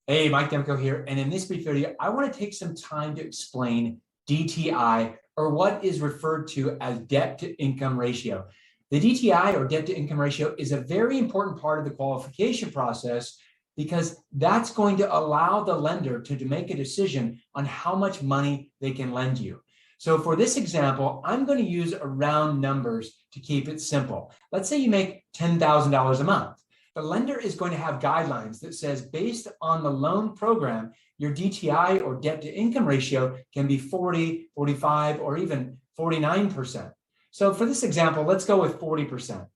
Hey, Mike Demko here, and in this brief video, I want to take some time to explain DTI, or what is referred to as debt-to-income ratio. The DTI, or debt-to-income ratio, is a very important part of the qualification process because that's going to allow the lender to make a decision on how much money they can lend you. So for this example, I'm going to use round numbers to keep it simple. Let's say you make $10,000 a month. The lender is going to have guidelines that says based on the loan program, your DTI, or debt to income ratio, can be 40, 45, or even 49%. So for this example, let's go with 40%.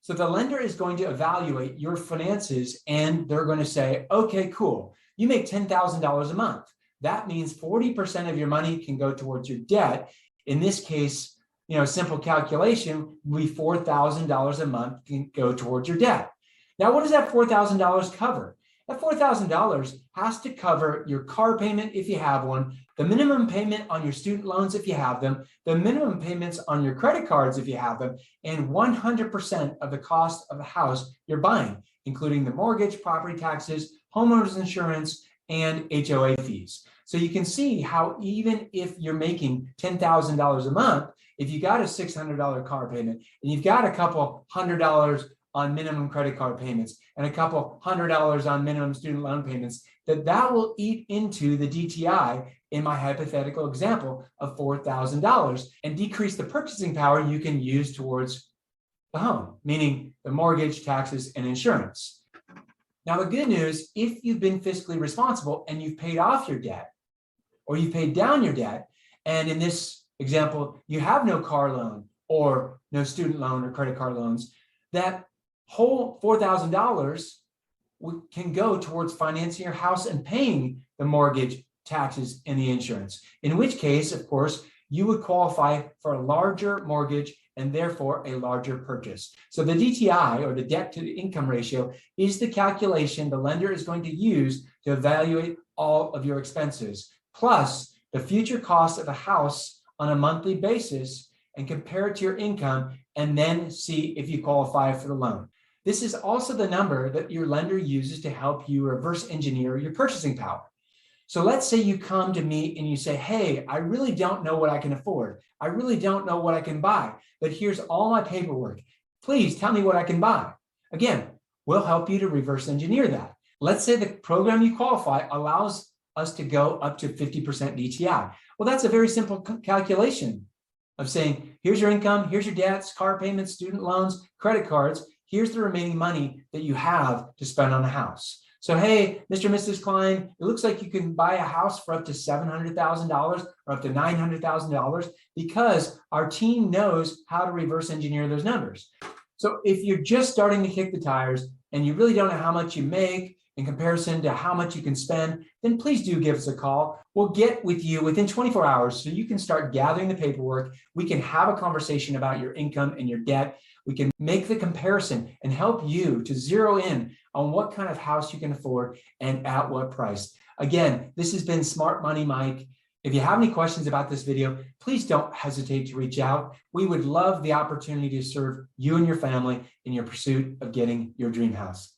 So the lender is going to evaluate your finances and they're going to say, okay, cool. You make $10,000 a month. That means 40% of your money can go towards your debt. In this case, simple calculation, we $4,000 a month can go towards your debt. Now, what does that $4,000 cover? That $4,000 has to cover your car payment if you have one, the minimum payment on your student loans if you have them, the minimum payments on your credit cards if you have them, and 100% of the cost of the house you're buying, including the mortgage, property taxes, homeowners insurance, and HOA fees. So you can see how even if you're making $10,000 a month, if you got a $600 car payment and you've got a couple $100 on minimum credit card payments and a couple $100 on minimum student loan payments, that will eat into the DTI in my hypothetical example of $4,000 and decrease the purchasing power you can use towards the home, meaning the mortgage, taxes, and insurance. Now, the good news, if you've been fiscally responsible and you've paid off your debt, or you've paid down your debt, and in this example, you have no car loan or no student loan or credit card loans, that whole $4,000 can go towards financing your house and paying the mortgage, taxes, and the insurance. In which case, of course, you would qualify for a larger mortgage and therefore a larger purchase. So the DTI, or the debt to income ratio, is the calculation the lender is going to use to evaluate all of your expenses, plus the future cost of a house on a monthly basis, and compare it to your income, and then see if you qualify for the loan. This is also the number that your lender uses to help you reverse engineer your purchasing power. So let's say you come to me and you say, hey, I really don't know what I can afford. I really don't know what I can buy, but here's all my paperwork. Please tell me what I can buy. Again, we'll help you to reverse engineer that. Let's say the program you qualify allows us to go up to 50% DTI. Well, that's a very simple calculation of saying, here's your income, here's your debts, car payments, student loans, credit cards. Here's the remaining money that you have to spend on a house. So, hey, Mr. and Mrs. Klein, it looks like you can buy a house for up to $700,000 or up to $900,000 because our team knows how to reverse engineer those numbers. So if you're just starting to kick the tires and you really don't know how much you make in comparison to how much you can spend, then please do give us a call. We'll get with you within 24 hours so you can start gathering the paperwork. We can have a conversation about your income and your debt. We can make the comparison and help you to zero in on what kind of house you can afford and at what price. Again, this has been Smart Money Mike. If you have any questions about this video, please don't hesitate to reach out. We would love the opportunity to serve you and your family in your pursuit of getting your dream house.